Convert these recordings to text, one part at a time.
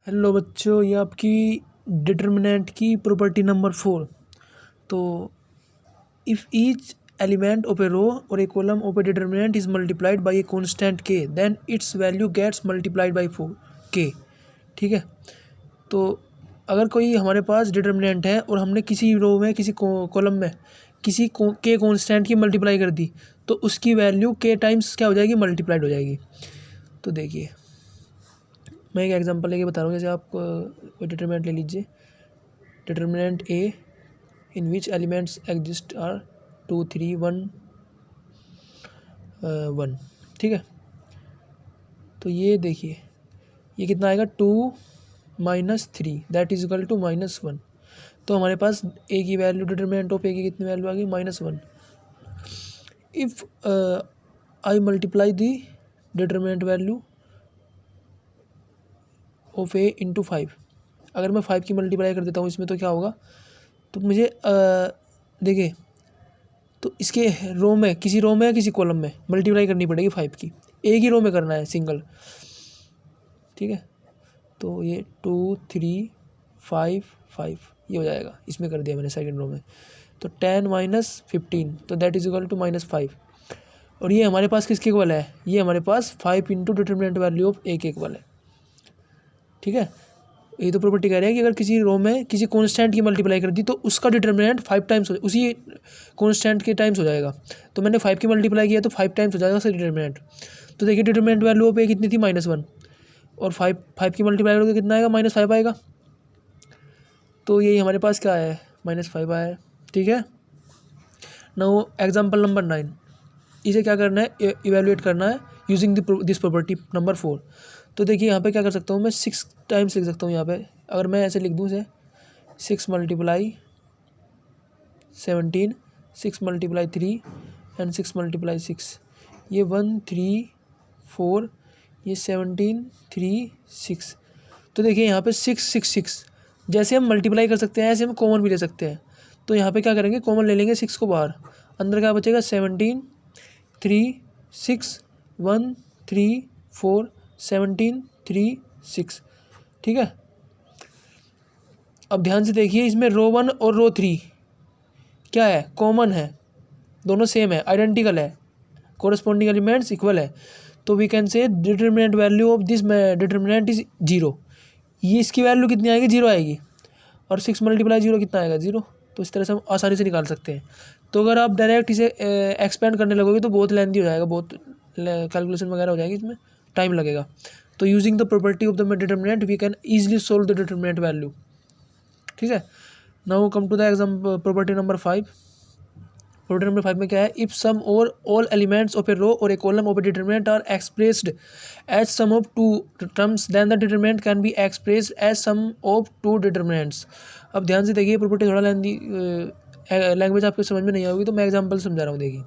Hello बच्चों, ये आपकी डिटर्मिनेंट की प्रॉपर्टी नंबर 4। तो if each element of a row or a column of a determinant is multiplied by a constant k, then its value gets multiplied by 4 k. ठीक है, तो अगर कोई हमारे पास डिटर्मिनेंट है और हमने किसी रो में किसी कॉलम में किसी के कांस्टेंट की मल्टीप्लाई कर दी, तो उसकी वैल्यू के टाइम्स क्या हो जाएगी, मल्टीप्लाइड हो जाएगी। तो देखिए मैं एक एग्जांपल लेके बता रहा हूँ। जैसे आप कोई डिटरमिनेंट ले लीजिए, determinant A in which elements exist are 2 3 1 1। ठीक है, तो ये देखिए ये कितना आएगा, 2 - 3 दैट इज इक्वल टू -1। तो हमारे पास ए की वैल्यू, डिटरमिनेंट ऑफ ए की कितनी वैल्यू आ गई, -1। If I multiply the determinant value of A into 5, अगर मैं 5 की मल्टीप्लाई कर देता हूँ इसमें तो क्या होगा, तो मुझे देखिए तो इसके रो में किसी रो में या किसी कॉलम में मल्टीप्लाई करनी पड़ेगी 5 की, एक ही रो में करना है सिंगल। ठीक है, तो ये 2 3 5 5 ये हो जाएगा, इसमें कर दिया मैंने सेकंड रो में। तो 10 - 15 तो दैट इज इक्वल टू -5। और ये हमारे पास किसके इक्वल है, ये हमारे पास 5 इंटू डिटरमिनेंट वैल्यू ऑफ ए के इक्वल है। ठीक है, ये तो प्रॉपर्टी कह रही है कि अगर किसी रो में किसी कांस्टेंट की मल्टीप्लाई कर दी तो उसका डिटरमिनेंट 5 टाइम्स उसी कांस्टेंट के टाइम्स हो जाएगा। तो मैंने 5 की मल्टीप्लाई किया तो 5 टाइम्स हो जाएगा उसका डिटरमिनेंट। तो देखिए डिटरमिनेंट वैल्यू पे कितनी थी, -1, और 5 की मल्टीप्लाई करोगे कितना आएगा, -5 आएगा। तो यही हमारे पास क्या है, -5 आया है। ठीक है, नाउ एग्जाम्पल नंबर 9, इसे क्या करना है, इवेल्युएट करना है यूजिंग दिस प्रॉपर्टी नंबर 4। तो देखिए यहाँ पे क्या कर सकता हूँ मैं, 6 टाइम्स लिख सकता हूँ यहाँ पे। अगर मैं ऐसे लिख दूँ इसे 6 × 17, 6 × 3 एंड 6 × 6, ये 1 3 4, ये 17 3 6। तो देखिए यहाँ पे 6 6 6 जैसे हम मल्टीप्लाई कर सकते हैं ऐसे हम कॉमन भी ले सकते हैं। तो यहाँ पे क्या करेंगे, कॉमन ले लेंगे 6 को बाहर, अंदर क्या बचेगा, 17 3 6 1 3 4 17 3 6। ठीक है, अब ध्यान से देखिए इसमें रो 1 और रो 3 क्या है, कॉमन है, दोनों सेम है, आइडेंटिकल है, कोरस्पॉन्डिंग एलिमेंट्स इक्वल है। तो we can say determinant value of this determinant is 0। ये इसकी वैल्यू कितनी आएगी, 0 आएगी, और 6 × 0 कितना आएगा, 0। तो इस तरह से हम आसानी से निकाल सकते हैं। तो अगर आप डायरेक्ट इसे एक्सपेंड करने लगोगे तो बहुत लेंथी हो जाएगा, बहुत कैलकुलेशन वगैरह हो जाएगी, इसमें टाइम लगेगा। तो using the property of the determinant we can easily solve the determinant value. ठीक है, now come to the example property number 5। Property number 5 में क्या है, if some or all elements of a row or a column of a determinant are expressed as sum of 2 terms then the determinant can be expressed as sum of 2 determinants. अब ध्यान से देखिए, property थोड़ा language आपको समझ में नहीं आएगी तो मैं एग्जांपल समझा रहा हूँ। देखिए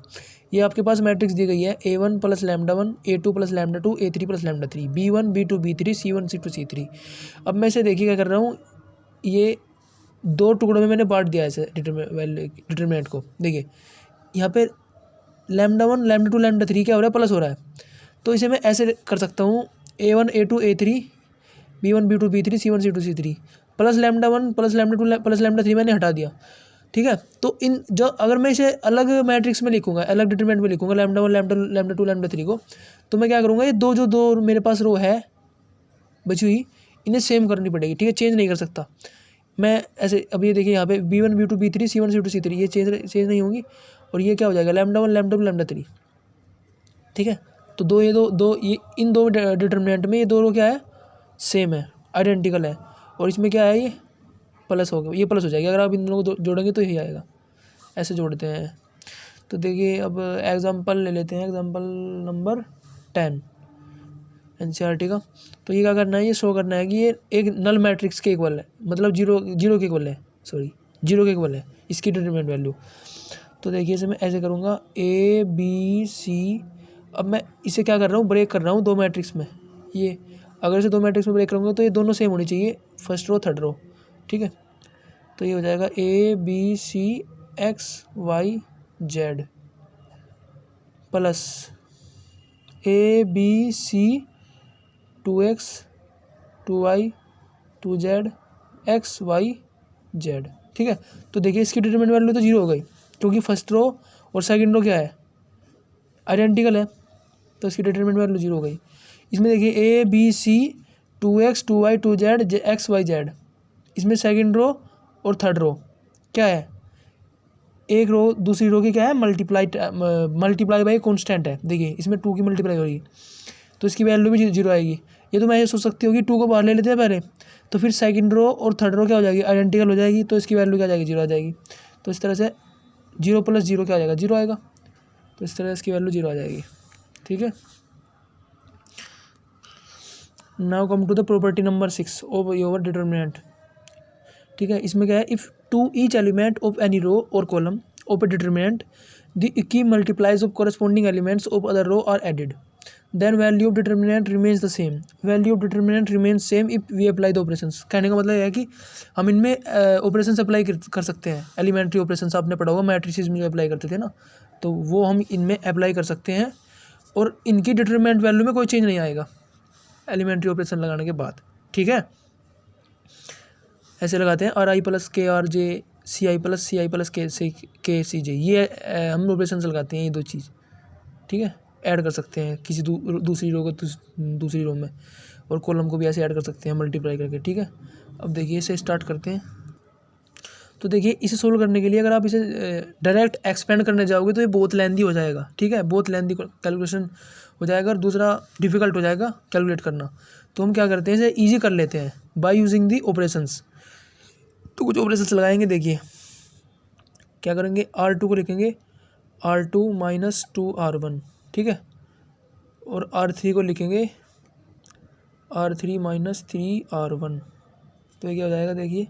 ये आपके पास मैट्रिक्स दी गई है, A1 + λ1, A2 + λ2, A3 + λ3, B1 B2 B3, C1 C2 C3। अब मैं इसे देखिए क्या कर रहा हूँ, ये 2 टुकड़ों में मैंने बांट दिया है इसे डिटरमिनेंट को। देखिए यहाँ पे λ1 λ2 λ3 क्या हो रहा है, प्लस हो रहा है। तो इसे मैं ऐसे कर सकता हूँ, A1 A2 A3, B1 B2 B3, C1 C2 C3, plus λ1 plus λ2 plus λ3 मैंने हटा दिया। ठीक है, तो इन जो अगर मैं इसे अलग मैट्रिक्स में लिखूंगा, अलग डिटरमिनेंट में लिखूंगा λ1 λ2 λ3 को, तो मैं क्या करूँगा, ये जो मेरे पास रो है बची हुई, इन्हें सेम करनी पड़ेगी। ठीक है, चेंज नहीं कर सकता मैं ऐसे। अब ये देखिए यहाँ पे B1 B2 B3 C1 C2 C3 ये चेंज नहीं होंगी, और ये क्या हो जाएगा, λ1 λ2 λ3। ठीक है, तो ये इन दो डिटरमिनेंट में ये दो रो क्या है, सेम है, आइडेंटिकल है, और इसमें क्या है, ये प्लस हो गया, ये प्लस हो जाएगी। अगर आप इन दोनों को जोड़ेंगे तो यही आएगा। ऐसे जोड़ते हैं। तो देखिए अब एग्जांपल ले लेते हैं, एग्जांपल नंबर 10 एनसीईआरटी का। तो ये क्या करना है, ये शो करना है कि ये एक नल मैट्रिक्स के इक्वल है, मतलब जीरो के इक्वल है, सॉरी 0 के इक्वल है इसकी डिटरमिनेंट वैल्यू। तो देखिए इसे मैं ऐसे करूँगा ABC। अब मैं इसे क्या कर रहा हूँ, ब्रेक कर रहा हूँ 2 मैट्रिक्स में। ये अगर इसे 2 मैट्रिक्स में ब्रेक करूँगा तो ये दोनों सेम होनी चाहिए, फर्स्ट रो थर्ड रो। ठीक है, तो ये हो जाएगा ABC XY Z plus ABC 2X 2Y 2z x y z। ठीक है, तो देखिए इसकी डिटरमिनेंट वैल्यू तो 0 हो गई क्योंकि फर्स्ट रो और सेकंड रो क्या है, आइडेंटिकल है, तो इसकी डिटरमिनेंट वैल्यू 0 हो गई। इसमें देखिए ABC 2x 2y 2z x y z, इसमें सेकंड रो और थर्ड रो क्या है, एक रो दूसरी रो की क्या है, मल्टीप्लाई बाई कॉन्स्टेंट है। देखिए इसमें 2 की मल्टीप्लाई हो रही है तो इसकी वैल्यू भी 0 आएगी। ये तो मैं ये सोच सकती हूँ कि 2 को बाहर ले लेते हैं पहले, तो फिर सेकंड रो और थर्ड रो क्या हो जाएगी, आइडेंटिकल हो जाएगी, तो इसकी वैल्यू क्या आ जाएगी, 0 आ जाएगी। तो इस तरह से 0 + 0 क्या आ जाएगा, 0 आएगा, तो इस तरह से इसकी वैल्यू 0 आ जाएगी। ठीक है, now come to the property number 6 of your determinant. ठीक है, इसमें क्या है, if to each element of any row और column of a determinant the k multiplies of corresponding elements of other row are added, then value of determinant remains the same. Value of determinant remains same if we apply the operations. कहने का मतलब यह है कि हम इनमें operations apply कर सकते हैं, एलिमेंट्री ऑपरेशंस आपने पढ़ा होगा, मैट्रिसेस में जो अप्लाई करते थे ना, तो वो हम इनमें अप्लाई कर सकते हैं और इनकी डिटरमिनेंट वैल्यू में कोई चेंज नहीं आएगा एलिमेंट्री ऑपरेशन लगाने के बाद। ठीक है, ऐसे लगाते हैं RI + KRJ CI + CI + KCJ, ये हम ऑपरेशन लगाते हैं, ये दो चीज़। ठीक है, ऐड कर सकते हैं किसी दूसरी रो को दूसरी रो में, और कॉलम को भी ऐसे ऐड कर सकते हैं मल्टीप्लाई करके। ठीक है, अब देखिए इसे स्टार्ट करते हैं। तो देखिए इसे सोल्व करने के लिए अगर आप इसे डायरेक्ट एक्सपेंड करने जाओगे तो ये बहुत लेंदी हो जाएगा। ठीक है, बहुत लेंदी कैलकुलेशन हो जाएगा और दूसरा डिफ़िकल्ट हो जाएगा कैलकुलेट करना। तो हम क्या करते हैं, इसे ईजी कर लेते हैं बाय यूजिंग दी ऑपरेशंस। तो कुछ ऑपरेशंस लगाएंगे, देखिए क्या करेंगे, R2 को लिखेंगे R2 - 2R1। ठीक है, और R3 को लिखेंगे R3 - 3R1। तो ये क्या हो जाएगा, देखिए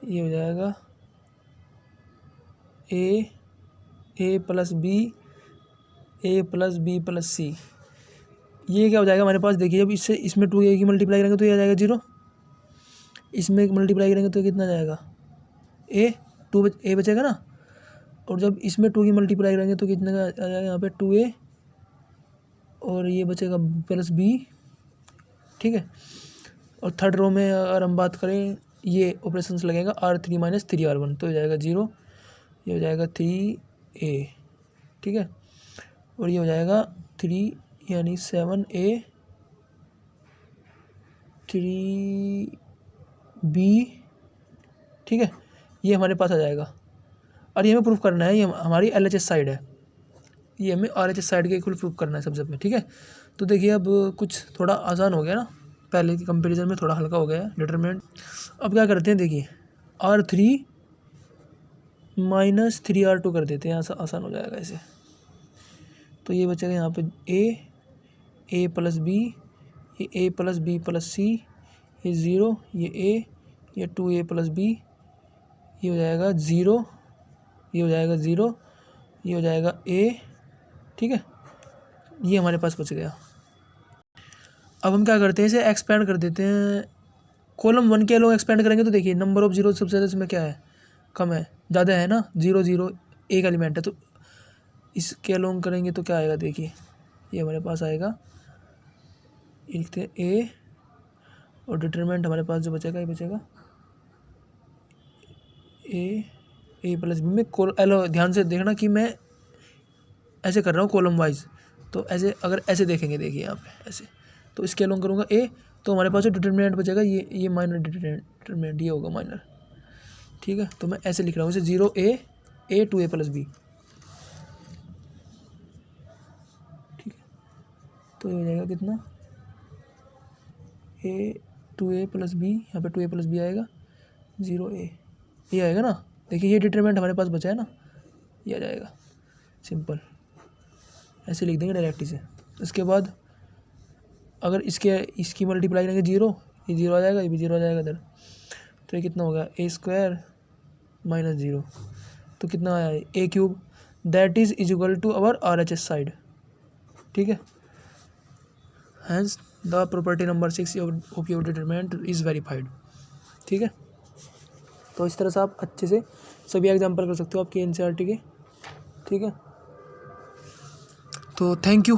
ये हो जाएगा A + B + C। ये क्या हो जाएगा हमारे पास, देखिए जब इससे इसमें 2A की मल्टीप्लाई करेंगे तो ये आ जाएगा 0, इसमें मल्टीप्लाई करेंगे तो कितना जाएगा, A बचेगा ना, और जब इसमें 2 की मल्टीप्लाई करेंगे तो कितने का आ जाएगा यहाँ पे 2A, और ये बचेगा +B। ठीक है, और थर्ड रो में अगर हम बात करें, ये ऑपरेशंस लगेगा R3 - 3R1, तो हो जाएगा 0, ये हो जाएगा 3A। ठीक है, और ये हो जाएगा 3 यानी 7A 3B। ठीक है, ये हमारे पास आ जाएगा, और ये हमें प्रूफ करना है, ये हमारी LHS साइड है, ये हमें RHS साइड के इक्वल प्रूफ करना है सबसे पहले। ठीक है, तो देखिए अब कुछ थोड़ा आसान हो गया ना, पहले की कंपैरिजन में थोड़ा हल्का हो गया है डिटरमिनेंट। अब क्या करते हैं, देखिए R3 - 3R2 कर देते हैं, आसान हो जाएगा ऐसे। तो ये बचेगा यहाँ पे A + B, ये A + B + C, ये 0, ये A, ये 2A + B, ये हो जाएगा 0, ये हो जाएगा 0, ये हो जाएगा A। ठीक है, ये हमारे पास बच गया। अब हम क्या करते हैं, इसे एक्सपेंड कर देते हैं। कॉलम 1 के लोग एक्सपेंड करेंगे तो देखिए नंबर ऑफ जीरो सबसे ज़्यादा इसमें क्या है, कम है, ज़्यादा है ना, 0 0 एक एलिमेंट है, तो इसके अलोंग करेंगे तो क्या आएगा, देखिए ये हमारे पास आएगा, लिखते हैं A, और डिटरमिनेंट हमारे पास जो बचेगा ये बचेगा A + B में ध्यान से देखना कि मैं ऐसे कर रहा हूँ कॉलम वाइज, तो ऐसे अगर ऐसे देखेंगे, देखिए यहाँ पे ऐसे, तो इसके अलोंग करूँगा A, तो हमारे पास जो डिटरमिनेंट बचेगा ये माइनर डिटरमिनेंट, ये होगा माइनर। ठीक है, तो मैं ऐसे लिख रहा हूँ इसे 0A 2A + B। ठीक है, तो ये हो जाएगा कितना, A 2A + B, यहाँ पे 2A + B आएगा, 0A, ये आएगा ना। देखिए ये डिटरमिनेंट हमारे पास बचा है ना, ये आ जाएगा, सिंपल ऐसे लिख देंगे डायरेक्ट इसे। इसके बाद अगर इसकी मल्टीप्लाई करेंगे 0, ये 0 आ जाएगा, ये भी 0 आ जाएगा इधर, तो ये कितना हो गया, A² - 0, तो कितना आया, A³ that is equal to our RHS side. ठीक है, hence the property number 6 of your determinant is verified. ठीक है, तो इस तरह से आप अच्छे से सभी एग्जाम्पल कर सकते हो आपके NCERT के। ठीक है, तो थैंक यू।